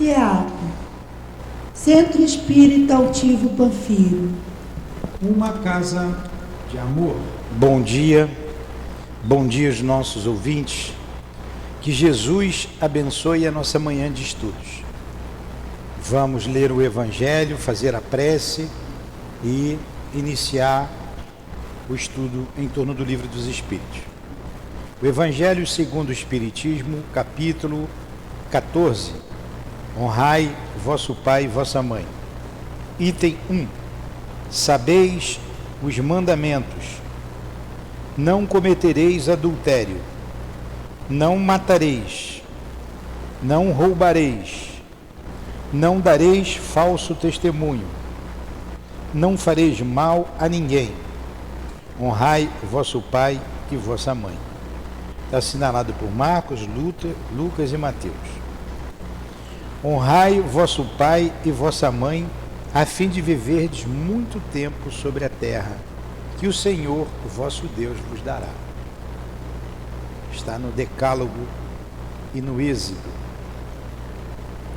CEAP, Centro Espírita Altivo Panfiro. Uma casa de amor. Bom dia aos nossos ouvintes. Que Jesus abençoe a nossa manhã de estudos. Vamos ler o Evangelho, fazer a prece e iniciar o estudo em torno do Livro dos Espíritos. O Evangelho segundo o Espiritismo, capítulo 14. Honrai vosso pai e vossa mãe. Item 1. Sabeis os mandamentos. Não cometereis adultério. Não matareis. Não roubareis. Não dareis falso testemunho. Não fareis mal a ninguém. Honrai vosso pai e vossa mãe. Está assinalado por Marcos, Lucas e Mateus. Honrai vosso pai e vossa mãe, a fim de viverdes muito tempo sobre a terra, que o Senhor, vosso Deus, vos dará. Está no Decálogo e no Êxodo.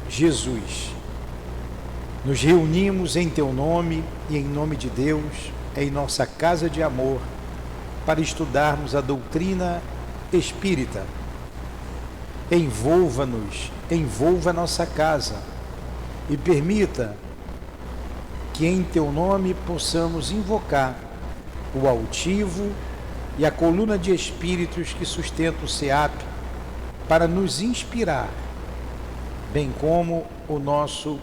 Jesus, nos reunimos em teu nome e em nome de Deus, em nossa casa de amor, para estudarmos a doutrina espírita. Envolva-nos, envolva a nossa casa e permita que em teu nome possamos invocar o altivo e a coluna de espíritos que sustenta o SEAP para nos inspirar, bem como o nosso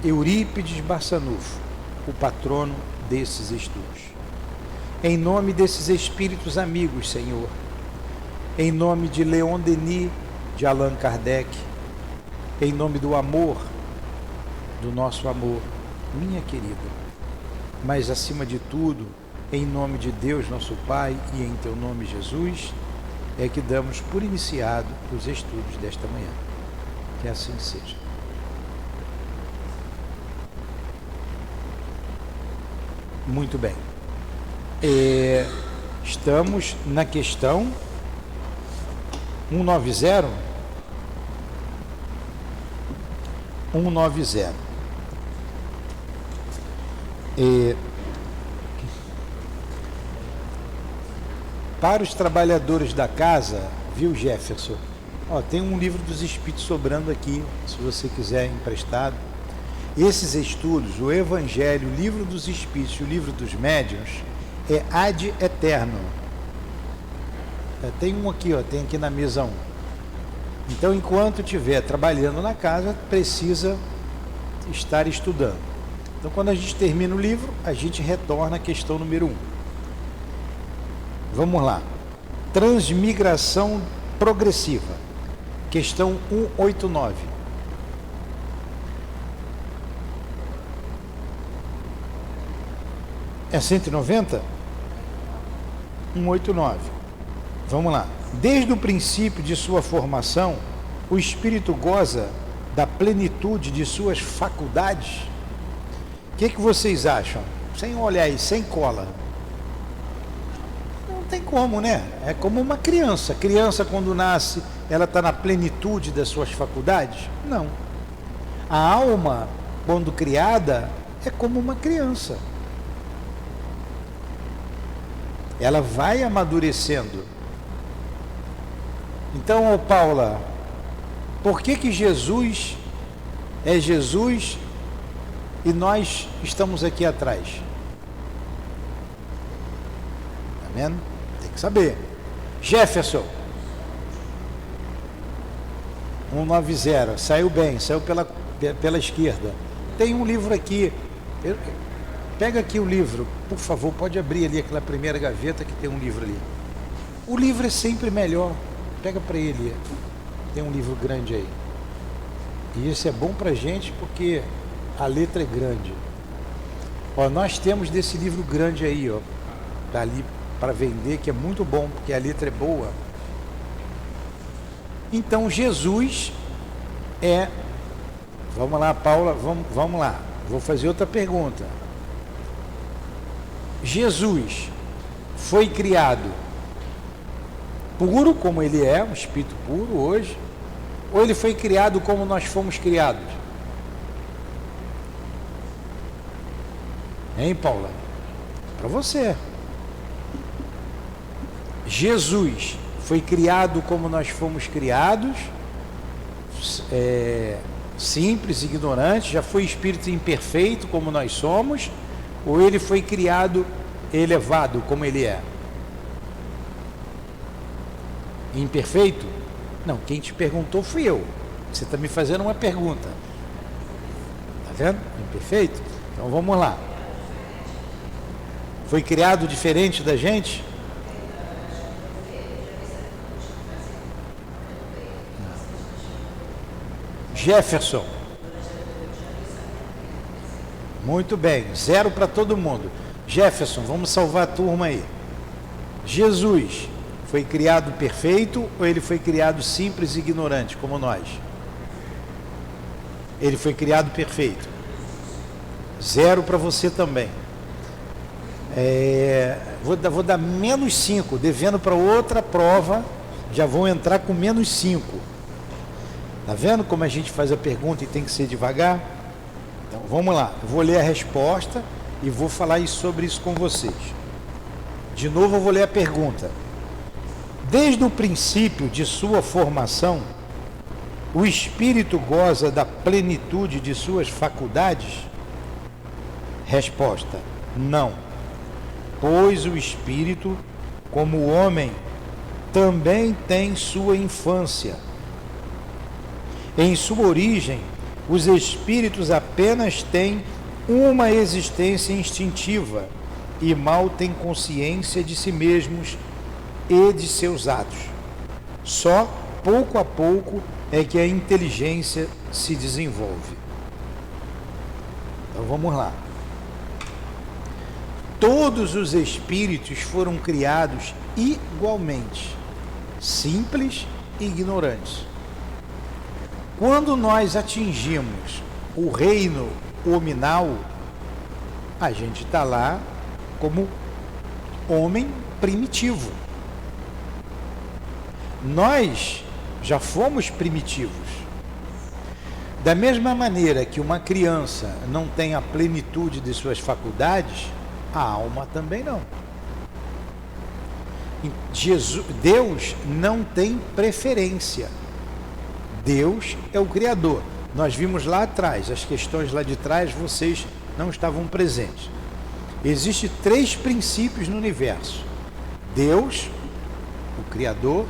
Eurípides Barçanufo, o patrono desses estudos. Em nome desses espíritos amigos, Senhor, em nome de Leon Denis, de Allan Kardec, em nome do amor, do nosso amor, minha querida, mas acima de tudo, em nome de Deus, nosso Pai, e em teu nome, Jesus, é que damos por iniciado os estudos desta manhã. Que assim seja. Muito bem. Estamos na questão 190. 190. Para os trabalhadores da casa, viu, Jefferson? Tem um livro dos Espíritos sobrando aqui, se você quiser emprestado. Esses estudos, o Evangelho, o Livro dos Espíritos e o Livro dos Médiuns, é ad eterno. Tem um aqui, tem aqui na mesa 1. Então, enquanto estiver trabalhando na casa, precisa estar estudando. Então, quando a gente termina o livro, a gente retorna à questão número 1. Vamos lá. Transmigração progressiva. Questão 189. É 190? 189. Vamos lá. Desde o princípio de sua formação, o espírito goza da plenitude de suas faculdades? O que vocês acham? Sem olhar aí, sem cola. Não tem como, né? É como uma criança. A criança, quando nasce, ela está na plenitude das suas faculdades? Não. A alma, quando criada, é como uma criança. Ela vai amadurecendo. Então, Paula, por que Jesus é Jesus e nós estamos aqui atrás? Tá vendo? Tem que saber. Jefferson, 190, saiu bem, saiu pela esquerda. Tem um livro aqui. Pega aqui o livro, por favor, pode abrir ali aquela primeira gaveta que tem um livro ali. O livro é sempre melhor. Pega para ele. Tem um livro grande aí. E isso é bom para a gente porque a letra é grande. Nós temos desse livro grande aí, tá ali para vender, que é muito bom, porque a letra é boa. Então, Jesus é... Vamos lá, Paula, vamos lá. Vou fazer outra pergunta. Jesus foi criado puro, como ele é, um espírito puro hoje, ou ele foi criado como nós fomos criados? Hein, Paula? Para você. Jesus foi criado como nós fomos criados, simples, ignorante, já foi espírito imperfeito como nós somos, ou ele foi criado elevado como ele é? Imperfeito? Não, quem te perguntou fui eu. Você está me fazendo uma pergunta. Está vendo? Imperfeito? Então vamos lá. Foi criado diferente da gente? Jefferson. Muito bem, 0 para todo mundo. Jefferson, vamos salvar a turma aí. Jesus foi criado perfeito ou ele foi criado simples e ignorante, como nós? Ele foi criado perfeito. 0 para você também. Vou dar menos 5, devendo para outra prova, já vão entrar com menos 5. Tá vendo como a gente faz a pergunta e tem que ser devagar? Então vamos lá, eu vou ler a resposta e vou falar sobre isso com vocês. De novo eu vou ler a pergunta. Desde o princípio de sua formação, o espírito goza da plenitude de suas faculdades? Resposta: não, pois o espírito, como o homem, também tem sua infância. Em sua origem, os espíritos apenas têm uma existência instintiva e mal têm consciência de si mesmos e de seus atos. Só pouco a pouco é que a inteligência se desenvolve. Então vamos lá. Todos os espíritos foram criados igualmente, simples e ignorantes. Quando nós atingimos o reino hominal, a gente está lá como homem primitivo. Nós já fomos primitivos. Da mesma maneira que uma criança não tem a plenitude de suas faculdades, a alma também não. Deus não tem preferência. Deus é o Criador. Nós vimos lá atrás, as questões lá de trás, vocês não estavam presentes. Existem 3 princípios no universo: Deus, o Criador,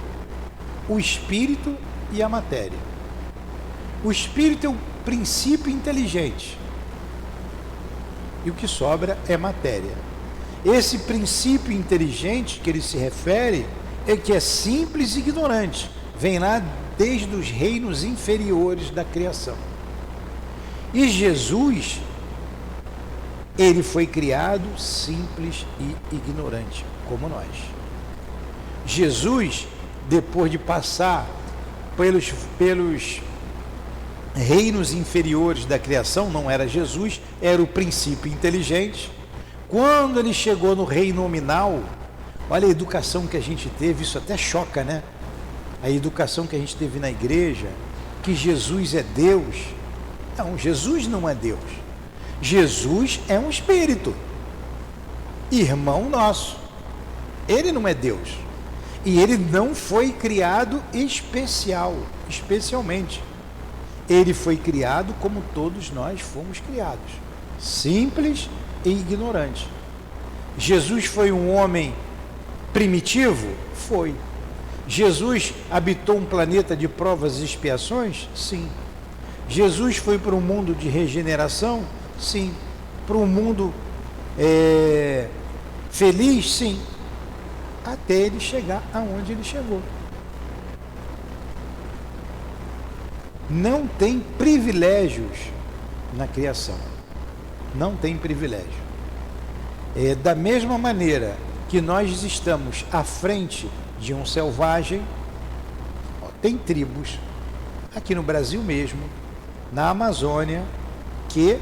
o Espírito e a matéria. O Espírito é o princípio inteligente. E o que sobra é matéria. Esse princípio inteligente que ele se refere é que é simples e ignorante. Vem lá desde os reinos inferiores da criação. E Jesus, ele foi criado simples e ignorante, como nós. Jesus, depois de passar pelos reinos inferiores da criação, não era Jesus, era o princípio inteligente. Quando ele chegou no reino nominal, olha a educação que a gente teve, isso até choca, né? A educação que a gente teve na igreja, que Jesus é Deus. Não, Jesus não é Deus. Jesus é um espírito, irmão nosso. Ele não é Deus. E ele não foi criado especialmente. Ele foi criado como todos nós fomos criados, simples e ignorante. Jesus foi um homem primitivo? Foi. Jesus habitou um planeta de provas e expiações? Sim. Jesus foi para um mundo de regeneração? Sim. Para um mundo feliz? Sim. Até ele chegar aonde ele chegou. Não tem privilégios na criação. Não tem privilégio. Da mesma maneira que nós estamos à frente de um selvagem, tem tribos aqui no Brasil mesmo, na Amazônia, que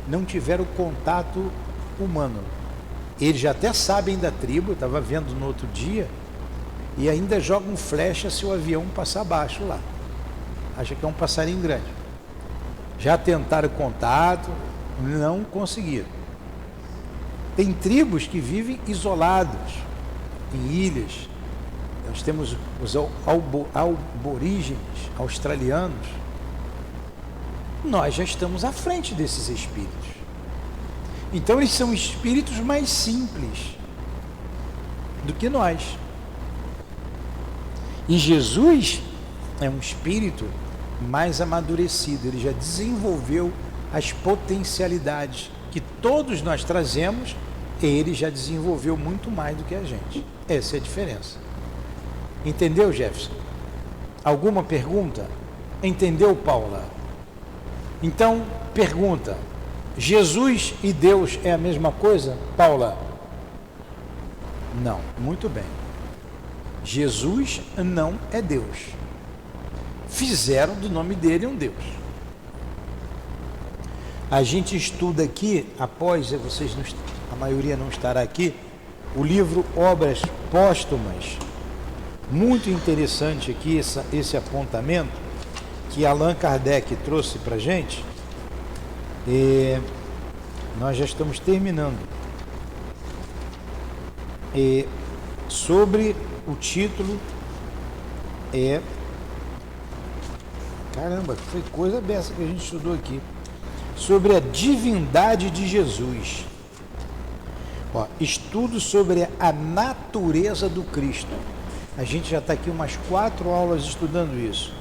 não tiveram contato humano. Eles já até sabem da tribo, eu estava vendo no outro dia, e ainda jogam flecha se o avião passar abaixo lá. acha que é um passarinho grande. Já tentaram contato, não conseguiram. Tem tribos que vivem isolados, em ilhas. Nós temos os aborígenes australianos. Nós já estamos à frente desses espíritos. Então eles são espíritos mais simples do que nós. E Jesus é um espírito mais amadurecido, ele já desenvolveu as potencialidades que todos nós trazemos, ele já desenvolveu muito mais do que a gente. Essa é a diferença. Entendeu, Jefferson? Alguma pergunta? Entendeu, Paula? Então, pergunta: Jesus e Deus é a mesma coisa, Paula? Não, muito bem. Jesus não é Deus. Fizeram do nome dele um Deus. A gente estuda aqui, após vocês, a maioria não estará aqui, o livro Obras Póstumas. Muito interessante aqui esse apontamento que Allan Kardec trouxe para a gente. E nós já estamos terminando. E sobre o título caramba, foi coisa dessa que a gente estudou aqui. Sobre a divindade de Jesus. Ó, estudo sobre a natureza do Cristo. A gente já está aqui umas 4 aulas estudando isso.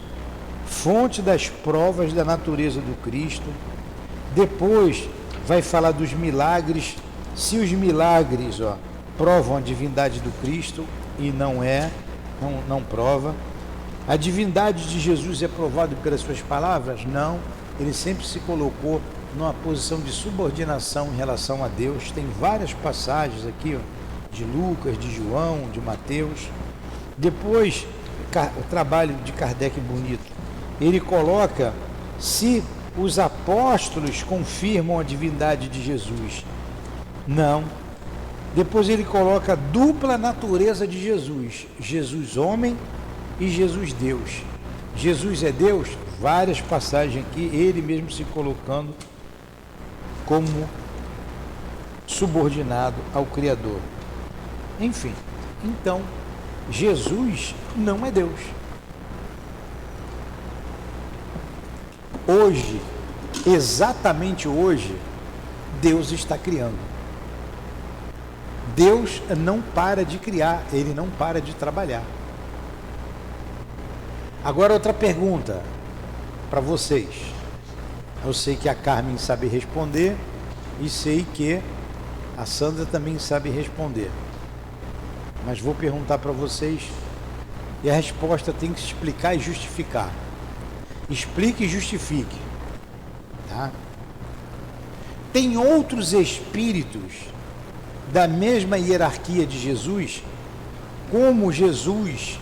Fonte das provas da natureza do Cristo. Depois vai falar dos milagres. Se os milagres provam a divindade do Cristo, e não prova. A divindade de Jesus é provada pelas suas palavras? Não. Ele sempre se colocou numa posição de subordinação em relação a Deus. Tem várias passagens aqui, de Lucas, de João, de Mateus. Depois, o trabalho de Kardec bonito. Ele coloca se os apóstolos confirmam a divindade de Jesus. Não. Depois ele coloca a dupla natureza de Jesus. Jesus homem e Jesus Deus. Jesus é Deus? Várias passagens aqui, ele mesmo se colocando como subordinado ao Criador. Enfim, então, Jesus não é Deus. Hoje, exatamente hoje, Deus está criando. Deus não para de criar, ele não para de trabalhar. Agora outra pergunta para vocês. Eu sei que a Carmen sabe responder e sei que a Sandra também sabe responder. Mas vou perguntar para vocês e a resposta tem que se explicar e justificar. Explique e justifique. Tá? Tem outros espíritos da mesma hierarquia de Jesus, como Jesus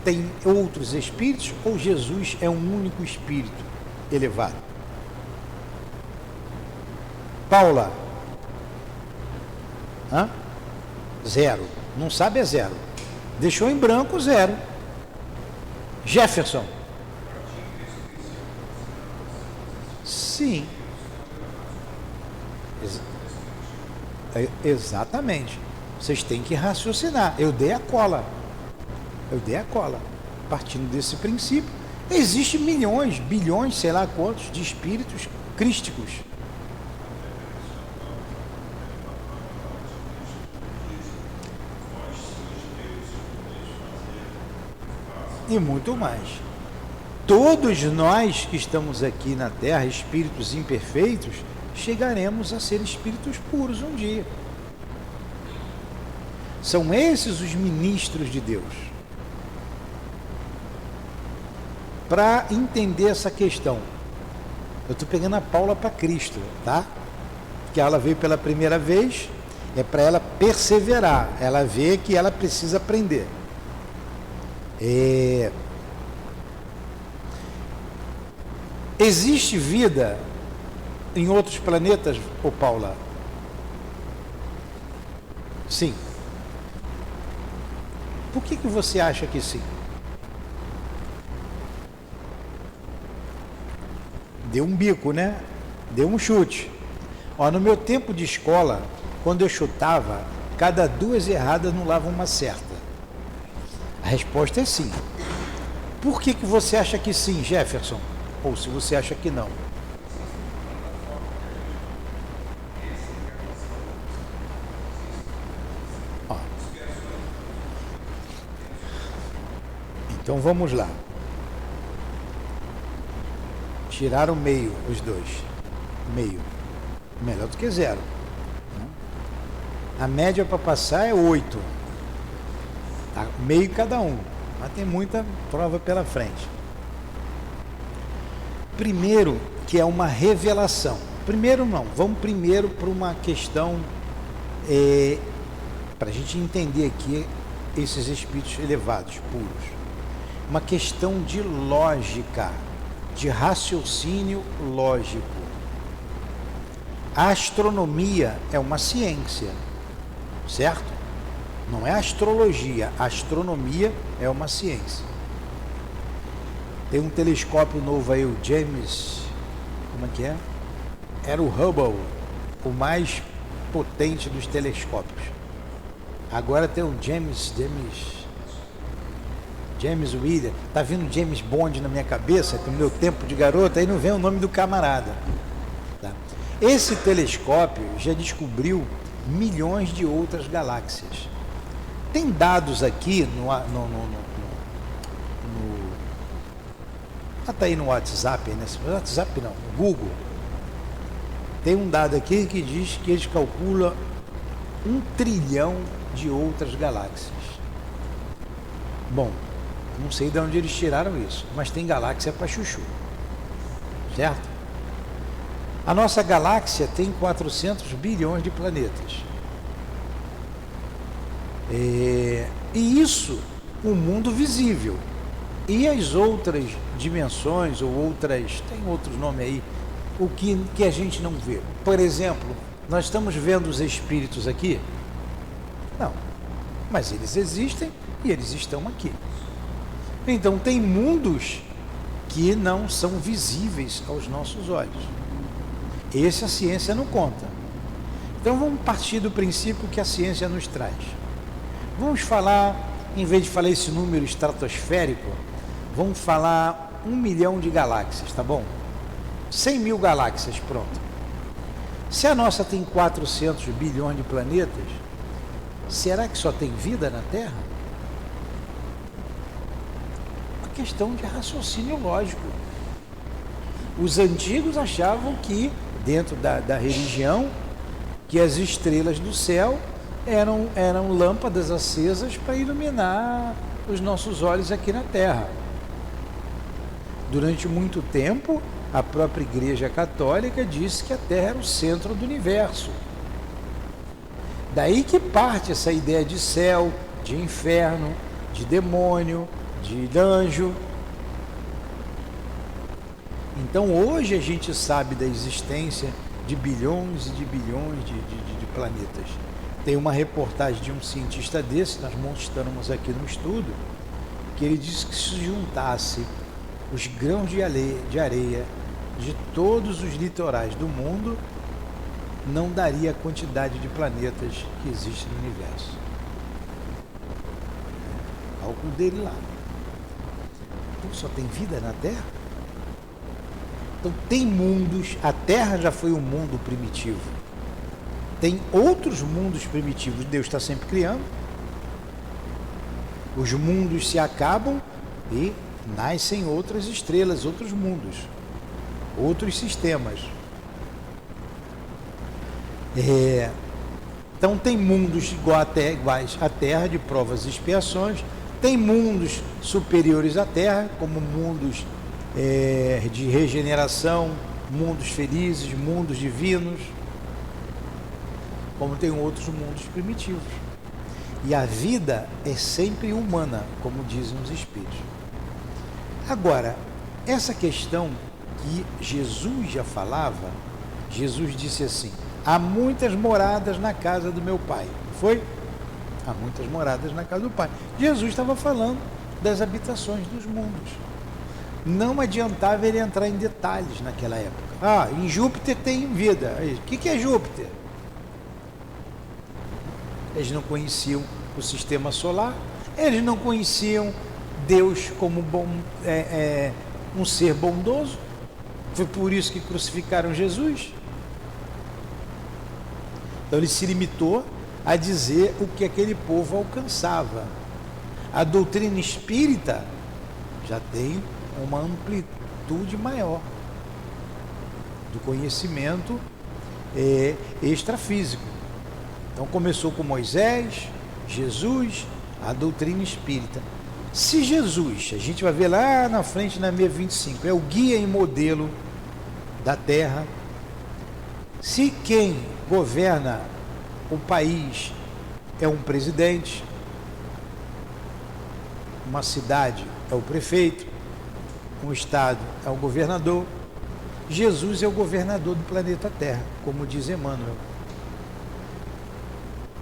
tem outros espíritos, ou Jesus é um único espírito elevado? Paula? Zero. Não sabe, é zero. Deixou em branco, zero. Jefferson? Sim. Exatamente. Vocês têm que raciocinar. Eu dei a cola. Partindo desse princípio, existem milhões, bilhões, sei lá quantos, de espíritos crísticos. E muito mais. Todos nós que estamos aqui na Terra, espíritos imperfeitos, chegaremos a ser espíritos puros um dia. São esses os ministros de Deus. Para entender essa questão, eu estou pegando a Paula para Cristo, tá? Que ela veio pela primeira vez, é para ela perseverar, ela vê que ela precisa aprender. Existe vida em outros planetas, ô Paula? Sim. Por que você acha que sim? deu um bico, né? Deu um chute. Ó, no meu tempo de escola, quando eu chutava, cada 2 erradas não lava uma certa. A resposta é sim. Por que você acha que sim, Jefferson? Ou se você acha que não? Ó. Então vamos lá. Tiraram meio os dois. Meio. Melhor do que 0. A média para passar é 8. Tá? Meio cada um. Mas tem muita prova pela frente. Primeiro, que é uma revelação. Primeiro não. Vamos primeiro para uma questão para a gente entender aqui esses espíritos elevados, puros. Uma questão de lógica, de raciocínio lógico. A astronomia é uma ciência, certo? Não é astrologia, a astronomia é uma ciência. Tem um telescópio novo aí, o James, como é que é? Era o Hubble, o mais potente dos telescópios. Agora tem o James Webb. Tá vindo James Bond na minha cabeça, no meu tempo de garoto, aí não vem o nome do camarada. Tá? Esse telescópio já descobriu milhões de outras galáxias. Tem dados aqui tá aí no WhatsApp, né? WhatsApp não, no Google. Tem um dado aqui que diz que eles calculam 1 trilhão de outras galáxias. Bom, não sei de onde eles tiraram isso, mas tem galáxia para chuchu, certo? A nossa galáxia tem 400 bilhões de planetas. E isso, o mundo visível. E as outras dimensões, ou outras, tem outros nomes aí, o que a gente não vê. Por exemplo, nós estamos vendo os espíritos aqui? Não, mas eles existem e eles estão aqui. Então tem mundos que não são visíveis aos nossos olhos. Esse a ciência não conta. Então vamos partir do princípio que a ciência nos traz. Vamos falar, em vez de falar esse número estratosférico, vamos falar 1 milhão de galáxias, tá bom? 100 mil galáxias, pronto. Se a nossa tem 400 bilhões de planetas, será que só tem vida na Terra? Uma questão de raciocínio lógico. Os antigos achavam que, dentro da religião, que as estrelas do céu eram lâmpadas acesas para iluminar os nossos olhos aqui na Terra. Durante muito tempo, a própria Igreja Católica disse que a Terra era o centro do universo. Daí que parte essa ideia de céu, de inferno, de demônio, de anjo. Então hoje a gente sabe da existência de bilhões e de bilhões de planetas. Tem uma reportagem de um cientista desse, nós mostramos aqui no estudo, que ele disse que se juntasse os grãos de areia de todos os litorais do mundo, não daria a quantidade de planetas que existem no universo. O cálculo dele lá. Então só tem vida na Terra? Então tem mundos, a Terra já foi um mundo primitivo. Tem outros mundos primitivos, Deus está sempre criando. Os mundos se acabam e nascem outras estrelas, outros mundos, outros sistemas. Então tem mundos iguais à Terra, de provas e expiações. Tem mundos superiores à Terra, como mundos de regeneração, mundos felizes, mundos divinos, como tem outros mundos primitivos. E a vida é sempre humana, como dizem os Espíritos. Agora, essa questão que Jesus já falava, Jesus disse assim: há muitas moradas na casa do meu Pai. Foi? Há muitas moradas na casa do Pai. Jesus estava falando das habitações dos mundos. não adiantava ele entrar em detalhes naquela época. Ah, em Júpiter tem vida. O que é Júpiter? Eles não conheciam o sistema solar, eles não conheciam Deus como um ser bondoso. Foi por isso que crucificaram Jesus. Então ele se limitou a dizer o que aquele povo alcançava. A doutrina espírita já tem uma amplitude maior do conhecimento extrafísico. Então começou com Moisés, Jesus, a doutrina espírita. Se Jesus, a gente vai ver lá na frente na 625, é o guia e modelo da Terra, se quem governa o país é um presidente, uma cidade é o prefeito, um estado é o governador, Jesus é o governador do planeta Terra, como diz Emmanuel.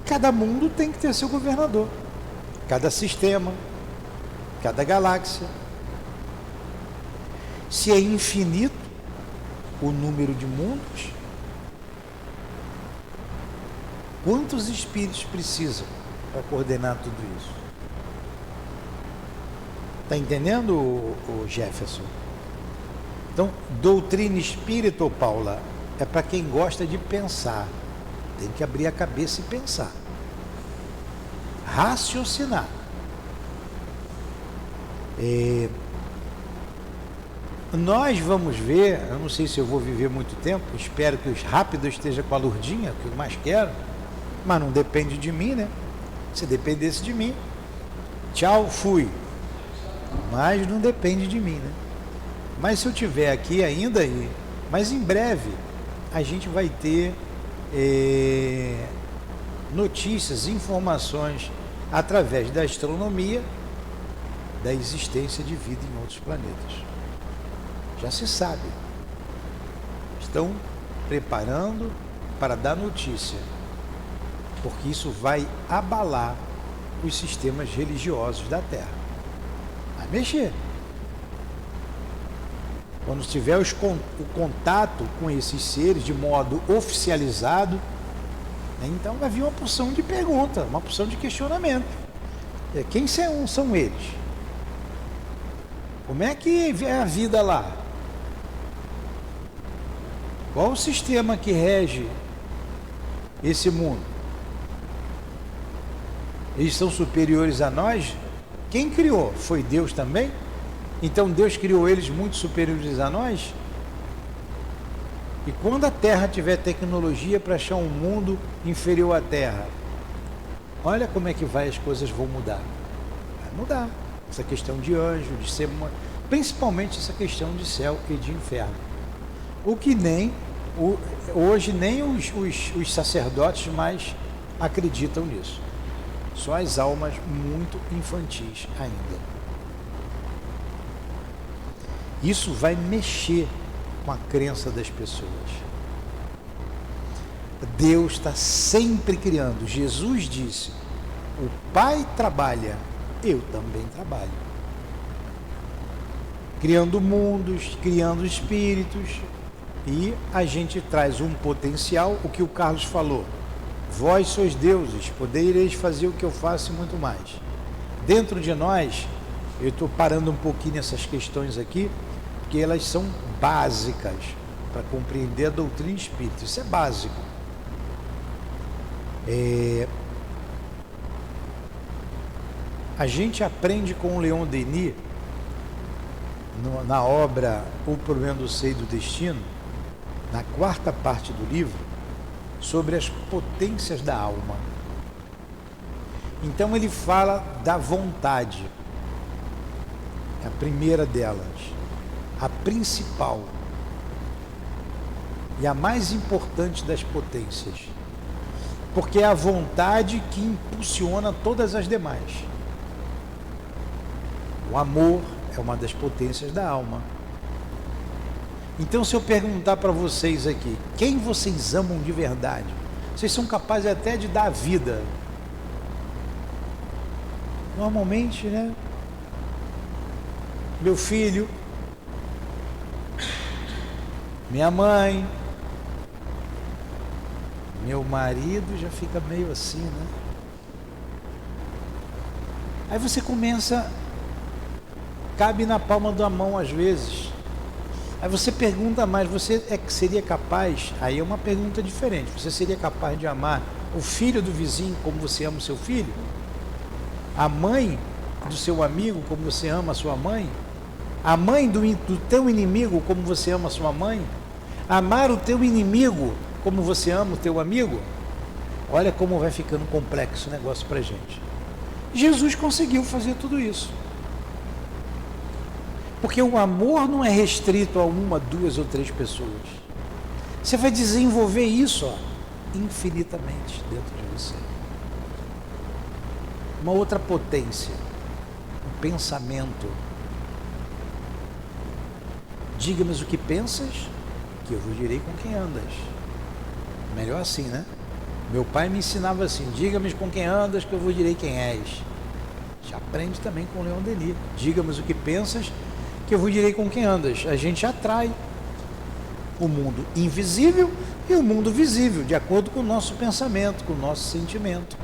Cada mundo tem que ter seu governador, cada sistema, cada galáxia. Se é infinito o número de mundos, quantos espíritos precisam para coordenar tudo isso? Está entendendo, o Jefferson? Então, doutrina espírita, Paula, é para quem gosta de pensar. Tem que abrir a cabeça e pensar. Raciocinar. Nós vamos ver, eu não sei se eu vou viver muito tempo, espero que os rápidos estejam com a Lurdinha, que eu mais quero, mas não depende de mim, né? Se dependesse de mim, tchau, fui. Mas não depende de mim, né? Mas se eu estiver aqui ainda, mas em breve a gente vai ter notícias, informações através da astronomia da existência de vida em outros planetas. Já se sabe. Estão preparando para dar notícia, porque isso vai abalar os sistemas religiosos da Terra. Vai mexer. Quando tiver o contato com esses seres de modo oficializado, né, então vai vir uma porção de pergunta, uma porção de questionamento. Quem são eles? Como é que é a vida lá? Qual o sistema que rege esse mundo? Eles são superiores a nós? Quem criou? Foi Deus também? Então Deus criou eles muito superiores a nós? E quando a Terra tiver tecnologia para achar um mundo inferior à Terra, olha como é que as coisas vão mudar. Vai mudar. Essa questão de anjo, de ser, principalmente essa questão de céu e de inferno. O que hoje nem os sacerdotes mais acreditam nisso. Só as almas muito infantis ainda. Isso vai mexer com a crença das pessoas. Deus está sempre criando. Jesus disse: o Pai trabalha, eu também trabalho. Criando mundos, criando espíritos, e a gente traz um potencial, o que o Carlos falou: vós sois deuses, podereis fazer o que eu faço e muito mais. Dentro de nós, eu estou parando um pouquinho nessas questões aqui, porque elas são básicas para compreender a doutrina espírita. Isso é básico. A gente aprende com o Leon Denis, na obra O Problema do Ser e do Destino, na 4ª parte do livro, sobre as potências da alma. Então ele fala da vontade, é a primeira delas, a principal e a mais importante das potências, porque é a vontade que impulsiona todas as demais. O amor é uma das potências da alma. Então, se eu perguntar para vocês aqui, quem vocês amam de verdade? Vocês são capazes até de dar a vida. Normalmente, né? Meu filho, minha mãe, meu marido, já fica meio assim, né? Aí você começa, cabe na palma da mão às vezes. Aí você pergunta mais, você seria capaz, aí é uma pergunta diferente, você seria capaz de amar o filho do vizinho como você ama o seu filho? A mãe do seu amigo como você ama a sua mãe? A mãe do teu inimigo como você ama a sua mãe? Amar o teu inimigo como você ama o teu amigo? Olha como vai ficando complexo o negócio pra gente. Jesus conseguiu fazer tudo isso. Porque o amor não é restrito a uma, duas ou três pessoas. Você vai desenvolver isso, infinitamente dentro de você. Uma outra potência, um pensamento. Diga-me o que pensas, que eu vos direi com quem andas. Melhor assim, né? Meu pai me ensinava assim: diga-me com quem andas, que eu vos direi quem és. Já aprende também com o Leon Denis. Diga-me o que pensas, que eu vos direi com quem andas. A gente atrai o mundo invisível e o mundo visível, de acordo com o nosso pensamento, com o nosso sentimento.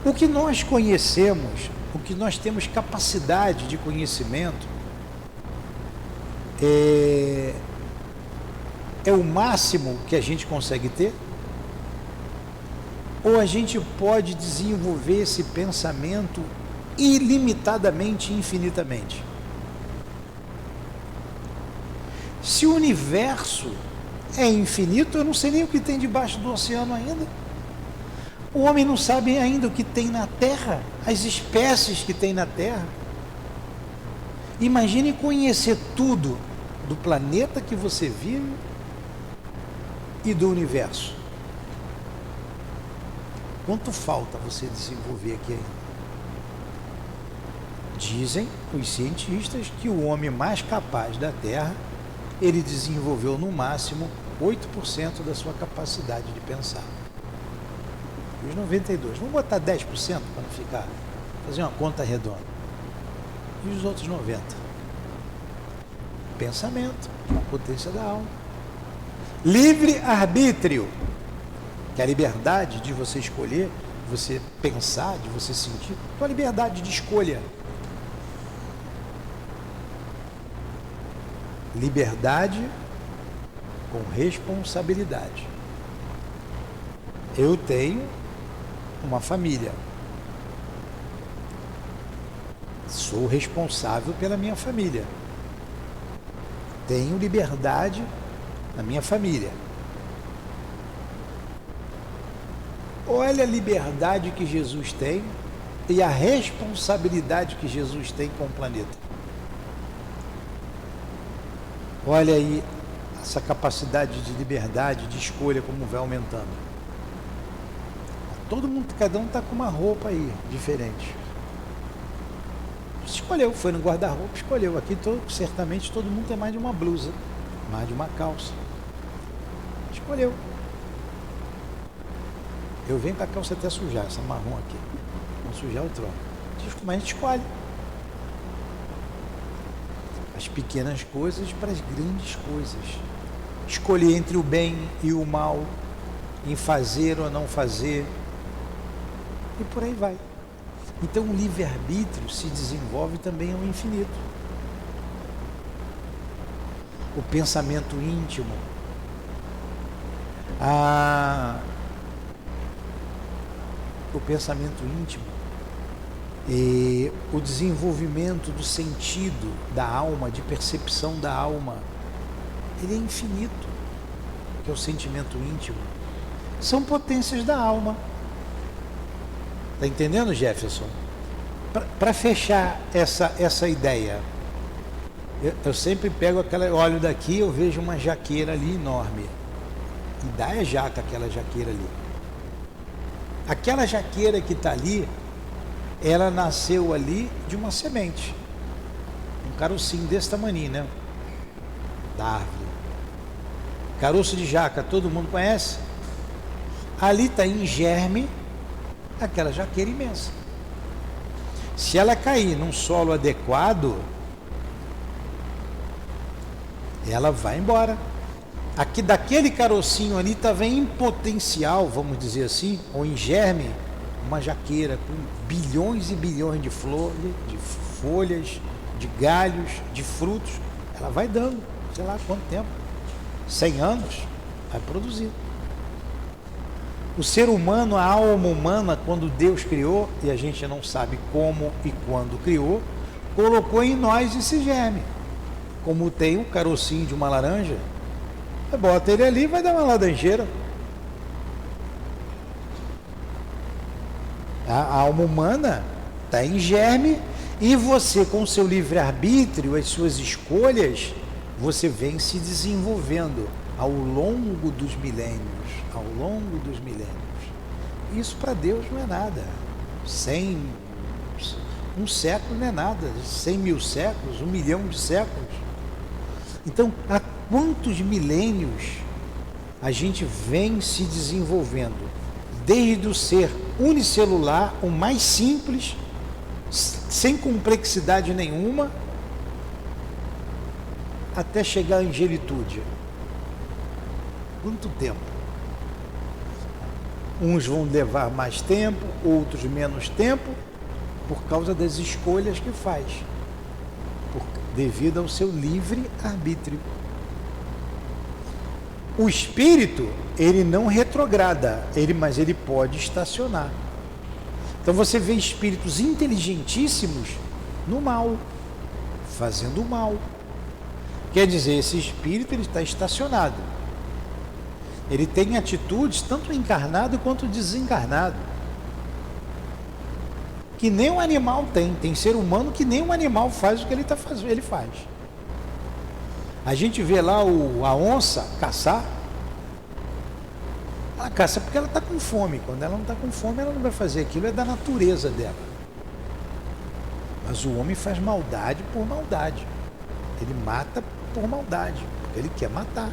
O que nós conhecemos, o que nós temos capacidade de conhecimento, é o máximo que a gente consegue ter? Ou a gente pode desenvolver esse pensamento ilimitadamente, infinitamente? Se o universo é infinito, eu não sei nem o que tem debaixo do oceano ainda. O homem não sabe ainda o que tem na Terra, as espécies que tem na Terra. Imagine conhecer tudo do planeta que você vive e do universo. Quanto falta você desenvolver aqui ainda? Dizem os cientistas que o homem mais capaz da Terra, ele desenvolveu no máximo 8% da sua capacidade de pensar. Os 92%, vamos botar 10% para não ficar, fazer uma conta redonda. E os outros 90%? Pensamento, a potência da alma. Livre-arbítrio, que é a liberdade de você escolher, de você pensar, de você sentir, a liberdade de escolha. Liberdade com responsabilidade. Eu tenho uma família. Sou responsável pela minha família. Tenho liberdade na minha família. Olha a liberdade que Jesus tem e a responsabilidade que Jesus tem com o planeta. Olha aí essa capacidade de liberdade, de escolha, como vai aumentando. Todo mundo, cada um está com uma roupa aí diferente. Escolheu, foi no guarda-roupa, escolheu. Aqui certamente todo mundo tem mais de uma blusa, mais de uma calça. Escolheu. Eu venho com a calça até sujar, essa marrom aqui. Vou sujar o troco. Mas a gente escolhe. As pequenas coisas para as grandes coisas. Escolher entre o bem e o mal, em fazer ou não fazer. E por aí vai. Então o livre-arbítrio se desenvolve também ao infinito. O pensamento íntimo. O pensamento íntimo. E o desenvolvimento do sentido da alma, de percepção da alma, ele é infinito, que é o sentimento íntimo. São potências da alma. Está entendendo, Jefferson? Para fechar essa ideia, eu sempre pego olho daqui, eu vejo uma jaqueira ali enorme. E dá jaca aquela jaqueira ali. Aquela jaqueira que está ali, ela nasceu ali de uma semente. Um carocinho desse tamanho, né? Da árvore. Caroço de jaca, todo mundo conhece? Ali está em germe aquela jaqueira imensa. Se ela cair num solo adequado, ela vai embora. Aqui daquele carocinho ali estava em potencial, vamos dizer assim, ou em germe, uma jaqueira com bilhões e bilhões de flores, de folhas, de galhos, de frutos. Ela vai dando, sei lá quanto tempo, 100 anos, vai produzir. O ser humano, a alma humana, quando Deus criou, e a gente não sabe como e quando criou, colocou em nós esse germe. Como tem o carocinho de uma laranja, bota ele ali e vai dar uma laranjeira. A alma humana está em germe e você, com o seu livre-arbítrio, as suas escolhas, você vem se desenvolvendo ao longo dos milênios, ao longo dos milênios. Isso para Deus não é nada. Um século não é nada, 100 mil séculos, 1 milhão de séculos. Então, há quantos milênios a gente vem se desenvolvendo? Desde o ser unicelular, o mais simples, sem complexidade nenhuma, até chegar à angelitude. Quanto tempo? Uns vão levar mais tempo, outros menos tempo, por causa das escolhas que faz, devido ao seu livre arbítrio. O espírito, ele não retrograda, mas ele pode estacionar. Então você vê espíritos inteligentíssimos no mal, fazendo o mal. Quer dizer, esse espírito ele está estacionado. Ele tem atitudes tanto encarnado quanto desencarnado, que nem um animal tem. Tem ser humano que nem um animal faz o que ele está fazendo, ele faz. A gente vê lá a onça caçar. Ela caça porque ela está com fome. Quando ela não está com fome, ela não vai fazer aquilo, é da natureza dela. Mas o homem faz maldade por maldade. Ele mata por maldade, porque ele quer matar.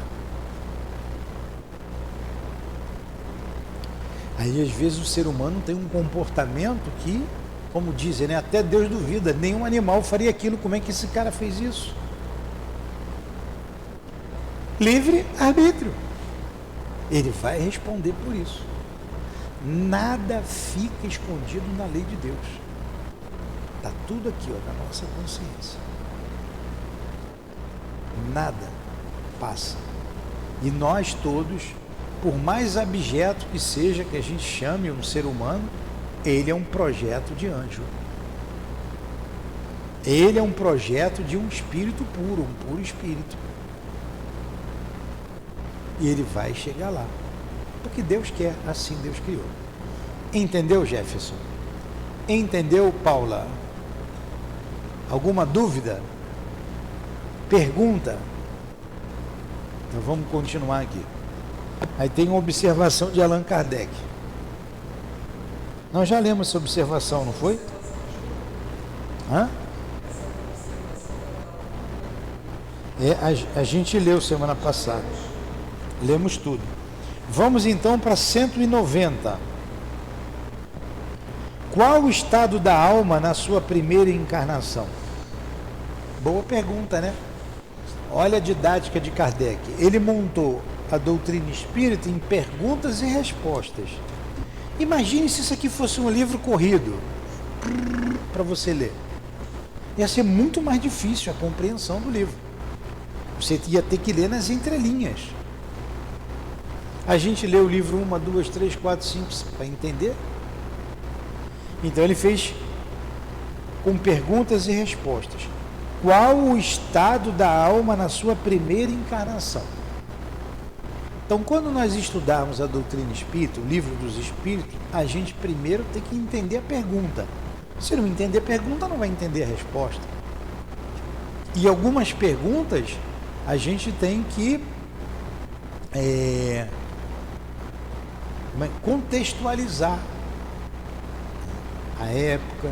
Aí às vezes o ser humano tem um comportamento que, como dizem, né, até Deus duvida, nenhum animal faria aquilo. Como é que esse cara fez isso? Livre arbítrio. Ele vai responder por isso. Nada fica escondido na lei de Deus. Está tudo aqui, ó, na nossa consciência. Nada passa. E nós todos, por mais abjeto que seja que a gente chame um ser humano, ele é um projeto de anjo. Ele é um projeto de um espírito puro, um puro espírito. E ele vai chegar lá. Porque Deus quer, assim Deus criou. Entendeu, Jefferson? Entendeu, Paula? Alguma dúvida? Pergunta? Então vamos continuar aqui. Aí tem uma observação de Allan Kardec. Nós já lemos essa observação, não foi? Hã? A gente leu semana passada. Lemos tudo. Vamos então para 190. Qual o estado da alma na sua primeira encarnação? Boa pergunta, né? Olha a didática de Kardec. Ele montou a doutrina espírita em perguntas e respostas. Imagine se isso aqui fosse um livro corrido para você ler. Ia ser muito mais difícil a compreensão do livro. Você ia ter que ler nas entrelinhas. A gente lê o livro 1, 2, 3, 4, 5 para entender. Então ele fez com perguntas e respostas. Qual o estado da alma na sua primeira encarnação? Então, quando nós estudarmos a doutrina espírita, o livro dos espíritos, a gente primeiro tem que entender a pergunta. Se não entender a pergunta, não vai entender a resposta. E algumas perguntas a gente tem que contextualizar a época,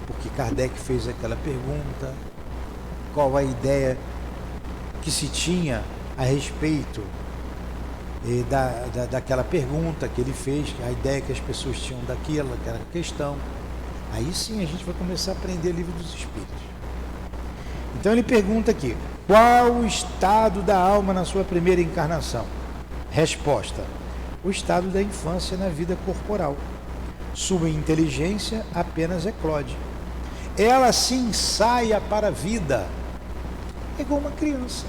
porque Kardec fez aquela pergunta, qual a ideia que se tinha a respeito daquela pergunta que ele fez, a ideia que as pessoas tinham daquela questão. Aí sim a gente vai começar a aprender o livro dos Espíritos. Então ele pergunta aqui, Qual o estado da alma na sua primeira encarnação? Resposta: o estado da infância na vida corporal. Sua inteligência apenas eclode. Ela se ensaia para a vida. É igual uma criança.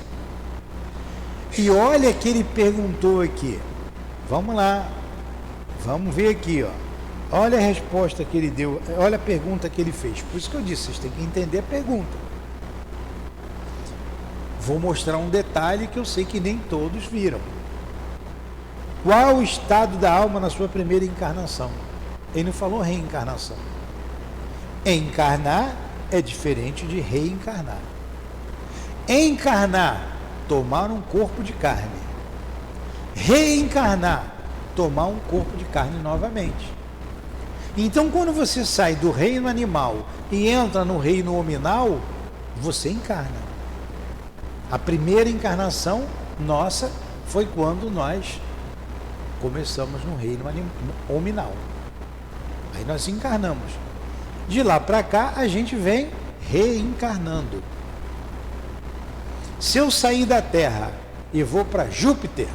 E olha que ele perguntou aqui. Vamos lá. Vamos ver aqui, ó. Olha a resposta que ele deu. Olha a pergunta que ele fez. Por isso que eu disse, vocês têm que entender a pergunta. Vou mostrar um detalhe que eu sei que nem todos viram. Qual o estado da alma na sua primeira encarnação? Ele não falou reencarnação. Encarnar é diferente de reencarnar. Encarnar, tomar um corpo de carne. Reencarnar, tomar um corpo de carne novamente. Então, quando você sai do reino animal e entra no reino hominal, você encarna. A primeira encarnação nossa foi quando nós começamos no reino hominal. Aí nós encarnamos. De lá para cá, a gente vem reencarnando. Se eu sair da Terra e vou para Júpiter,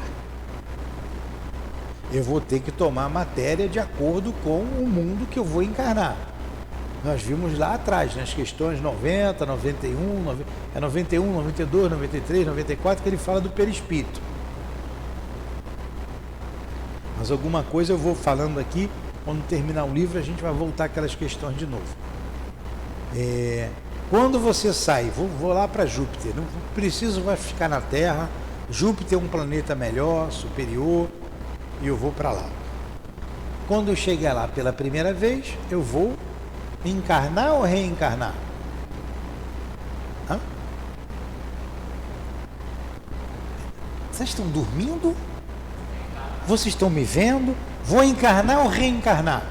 eu vou ter que tomar matéria de acordo com o mundo que eu vou encarnar. Nós vimos lá atrás, nas questões 90, 91, 92, 93, 94, que ele fala do perispírito. Mas alguma coisa eu vou falando aqui, quando terminar o livro a gente vai voltar aquelas questões de novo. Quando você sai, vou lá para Júpiter, não preciso vai ficar na Terra, Júpiter é um planeta melhor, superior, e eu vou para lá. Quando eu chegar lá pela primeira vez, eu vou encarnar ou reencarnar? Hã? Vocês estão dormindo? Vocês estão me vendo? Vou encarnar ou reencarnar?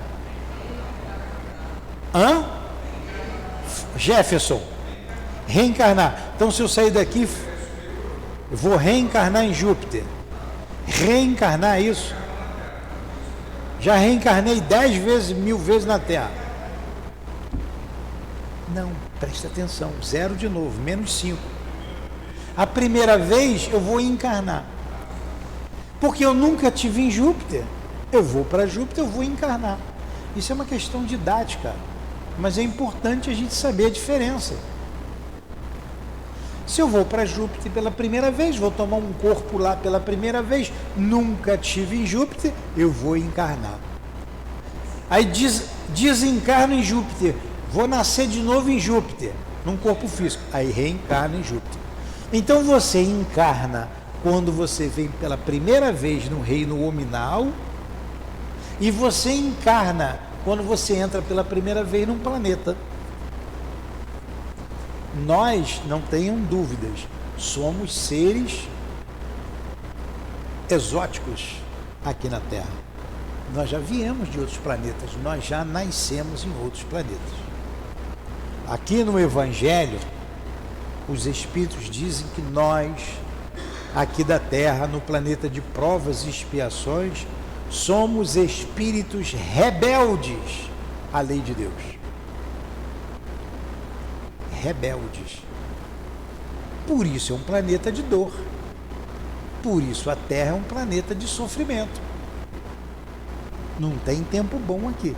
Hã? Jefferson, reencarnar. Então, se eu sair daqui, eu vou reencarnar em Júpiter. Reencarnar isso? Já reencarnei 10 vezes, 1000 vezes na Terra. Não, presta atenção, 0 de novo, menos 5. A primeira vez eu vou encarnar. Porque eu nunca tive em Júpiter. Eu vou para Júpiter, eu vou encarnar. Isso é uma questão didática, mas é importante a gente saber a diferença. Se eu vou para Júpiter pela primeira vez, vou tomar um corpo lá pela primeira vez, nunca tive em Júpiter, eu vou encarnar. Aí desencarno em Júpiter, vou nascer de novo em Júpiter, num corpo físico, aí reencarno em Júpiter. Então você encarna quando você vem pela primeira vez no reino hominal, e você encarna quando você entra pela primeira vez num planeta. Nós, não tenham dúvidas, somos seres exóticos aqui na Terra. Nós já viemos de outros planetas, nós já nascemos em outros planetas. Aqui no Evangelho, os Espíritos dizem que nós, aqui da Terra, no planeta de provas e expiações, somos espíritos rebeldes à lei de Deus. Rebeldes. Por isso é um planeta de dor. Por isso a Terra é um planeta de sofrimento. Não tem tempo bom aqui.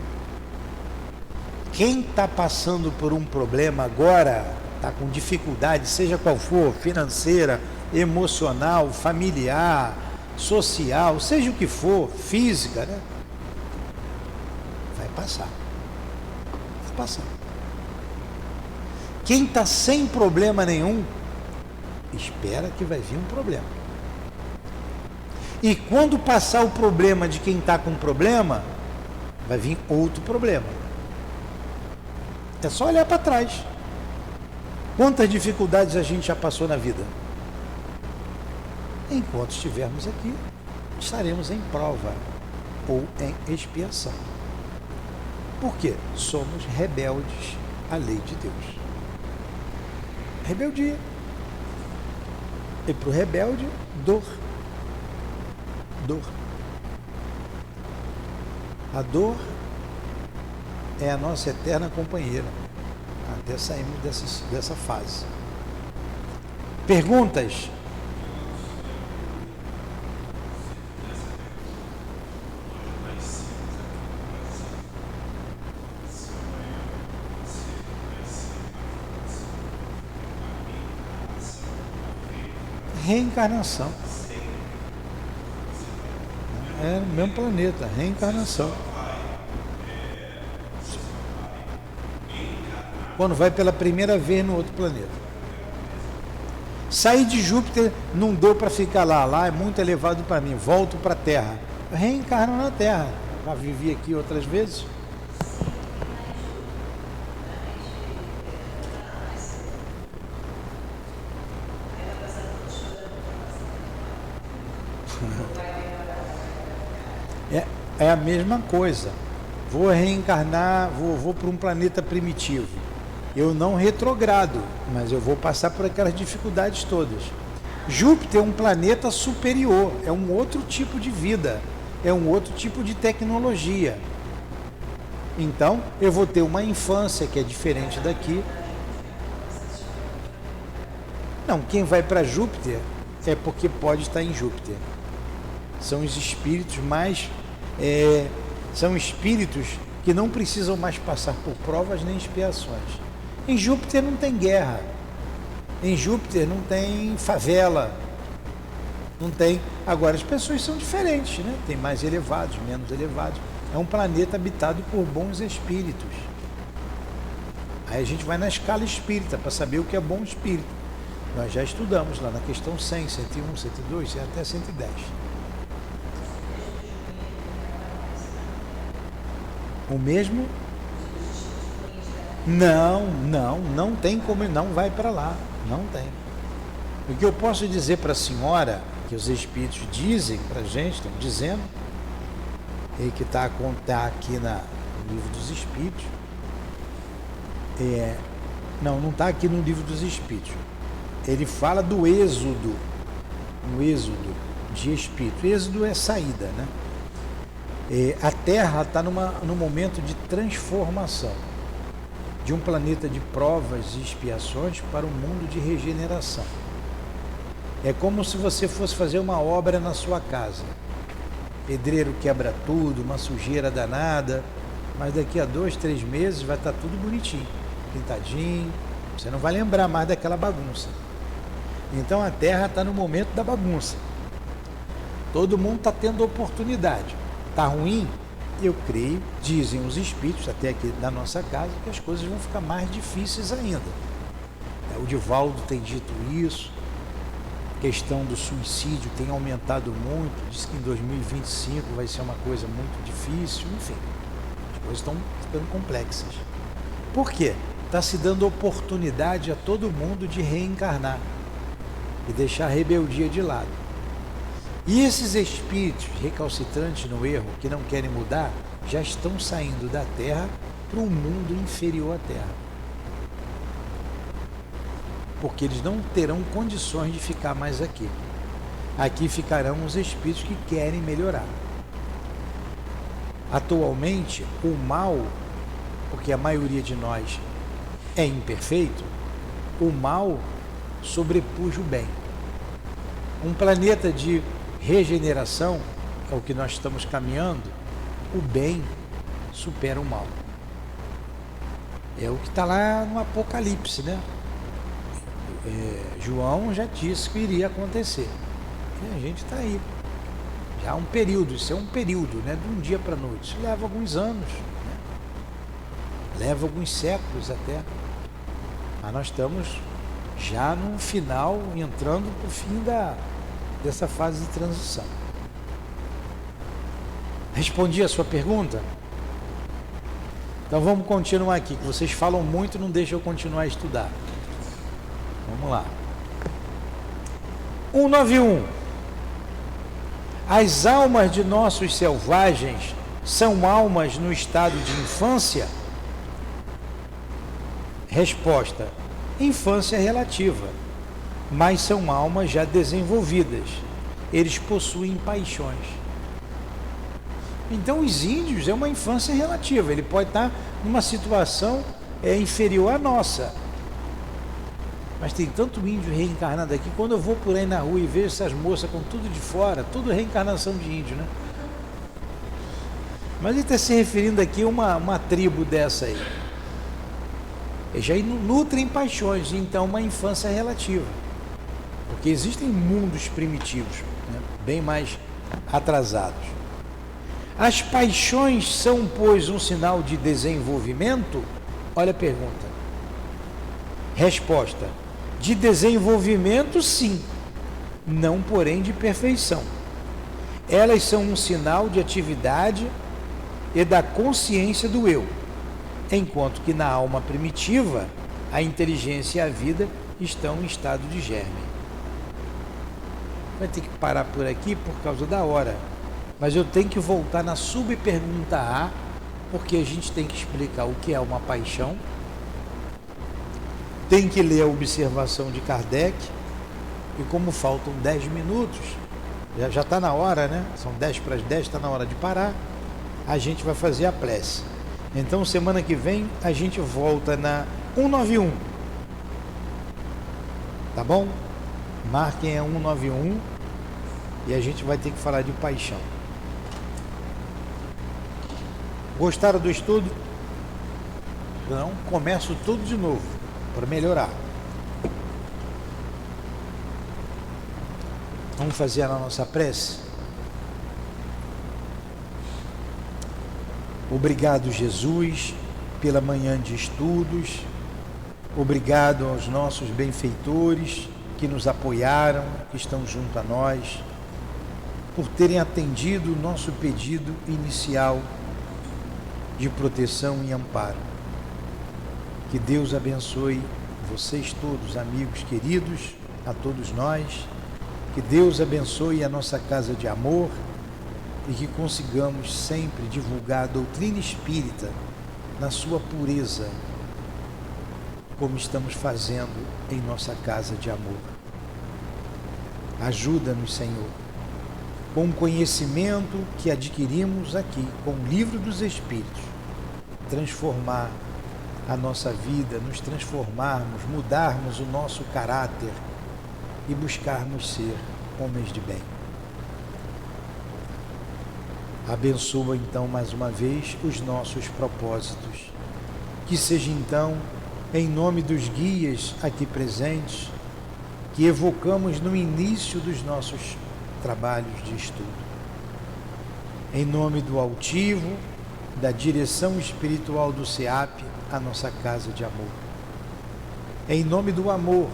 Quem está passando por um problema agora, está com dificuldade, seja qual for, financeira, emocional, familiar, social, seja o que for, física, né? Vai passar. Vai passar. Quem está sem problema nenhum, espera que vai vir um problema. E quando passar o problema de quem está com problema, vai vir outro problema. É só olhar para trás. Quantas dificuldades a gente já passou na vida? Enquanto estivermos aqui, estaremos em prova ou em expiação. Por quê? Somos rebeldes à lei de Deus. Rebeldia. E para o rebelde, dor. Dor. A dor é a nossa eterna companheira até sairmos dessa fase. Perguntas? Reencarnação. É no mesmo planeta, reencarnação. Quando vai pela primeira vez no outro planeta. Sair de Júpiter não deu para ficar lá. Lá é muito elevado para mim. Volto para a Terra. Reencarno na Terra. Já vivi aqui outras vezes. É a mesma coisa. Vou reencarnar, vou para um planeta primitivo. Eu não retrogrado, mas eu vou passar por aquelas dificuldades todas. Júpiter é um planeta superior, é um outro tipo de vida, é um outro tipo de tecnologia. Então, eu vou ter uma infância que é diferente daqui. Não, quem vai para Júpiter é porque pode estar em Júpiter. São os espíritos mais... são espíritos que não precisam mais passar por provas nem expiações. Em Júpiter não tem guerra, em Júpiter não tem favela, não tem. Agora as pessoas são diferentes, né? Tem mais elevados, menos elevados. É um planeta habitado por bons espíritos. Aí a gente vai na escala espírita para saber o que é bom espírito. Nós já estudamos lá na questão 100, 101, 102 e até 110. O mesmo? Não tem como, não vai para lá, não tem. O que eu posso dizer para a senhora, que os espíritos dizem para a gente, estão dizendo, e que está a contar aqui no livro dos espíritos, não está aqui no livro dos espíritos, ele fala do êxodo, no êxodo de espírito. Êxodo é saída, né? A Terra está num momento de transformação de um planeta de provas e expiações para um mundo de regeneração. É como se você fosse fazer uma obra na sua casa. Pedreiro quebra tudo, uma sujeira danada, mas daqui a 2, 3 meses vai estar tudo bonitinho, pintadinho, você não vai lembrar mais daquela bagunça. Então a Terra está no momento da bagunça. Todo mundo está tendo oportunidade. Está ruim? Eu creio, dizem os espíritos, até aqui da nossa casa, que as coisas vão ficar mais difíceis ainda. O Divaldo tem dito isso, a questão do suicídio tem aumentado muito, diz que em 2025 vai ser uma coisa muito difícil, enfim, as coisas estão ficando complexas. Por quê? Está se dando oportunidade a todo mundo de reencarnar e deixar a rebeldia de lado. E esses espíritos recalcitrantes no erro, que não querem mudar, já estão saindo da Terra para um mundo inferior à Terra. Porque eles não terão condições de ficar mais aqui. Aqui ficarão os espíritos que querem melhorar. Atualmente, o mal, porque a maioria de nós é imperfeito, o mal sobrepuja o bem. Um planeta de regeneração, é o que nós estamos caminhando, o bem supera o mal. É o que está lá no Apocalipse, né? João já disse que iria acontecer. E a gente está aí. Já há um período, isso é um período, né? De um dia para a noite. Isso leva alguns anos, né? Leva alguns séculos até. Mas nós estamos já no final, entrando para o fim dessa fase de transição. Respondi a sua pergunta? Então vamos continuar aqui, que vocês falam muito e não deixam eu continuar a estudar. Vamos lá. 191. As almas de nossos selvagens são almas no estado de infância? Resposta: infância relativa, mas são almas já desenvolvidas. Eles possuem paixões. Então os índios é uma infância relativa, ele pode estar numa situação inferior à nossa. Mas tem tanto índio reencarnado aqui, quando eu vou por aí na rua e vejo essas moças com tudo de fora, tudo reencarnação de índio, né? Mas ele está se referindo aqui a uma tribo dessa aí. Eles já nutrem paixões, então uma infância relativa. Porque existem mundos primitivos, né, bem mais atrasados. As paixões são, pois, um sinal de desenvolvimento? Olha a pergunta. Resposta: de desenvolvimento, sim, não, porém, de perfeição. Elas são um sinal de atividade e da consciência do eu, enquanto que na alma primitiva, a inteligência e a vida estão em estado de germe. Vai ter que parar por aqui por causa da hora, mas eu tenho que voltar na subpergunta A, porque a gente tem que explicar o que é uma paixão, tem que ler a observação de Kardec, e como faltam 10 minutos, já está na hora, né? São 10 para as 10, está na hora de parar, a gente vai fazer a prece. Então, semana que vem, a gente volta na 191. Tá bom? Marquem a 191 e a gente vai ter que falar de paixão. Gostaram do estudo? Não, começo tudo de novo, para melhorar. Vamos fazer a nossa prece? Obrigado, Jesus, pela manhã de estudos. Obrigado aos nossos benfeitores que nos apoiaram, que estão junto a nós, por terem atendido o nosso pedido inicial de proteção e amparo. Que Deus abençoe vocês todos, amigos queridos, a todos nós. Que Deus abençoe a nossa casa de amor e que consigamos sempre divulgar a doutrina espírita na sua pureza, como estamos fazendo em nossa casa de amor. Ajuda-nos, Senhor, com o conhecimento que adquirimos aqui, com o Livro dos Espíritos, transformar a nossa vida, nos transformarmos, mudarmos o nosso caráter e buscarmos ser homens de bem. Abençoa então mais uma vez os nossos propósitos. Que seja então, em nome dos guias aqui presentes, que evocamos no início dos nossos trabalhos de estudo. Em nome do altivo, da direção espiritual do SEAP, a nossa casa de amor. Em nome do amor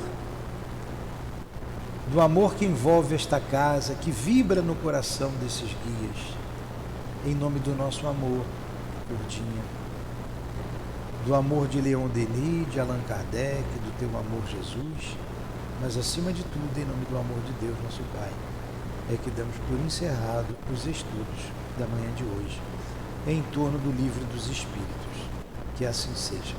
que envolve esta casa, que vibra no coração desses guias. Em nome do nosso amor, Lourdinha, do amor de Leon Denis, de Allan Kardec, do teu amor, Jesus, mas acima de tudo, em nome do amor de Deus, nosso Pai, é que damos por encerrado os estudos da manhã de hoje, em torno do Livro dos Espíritos. Que assim seja.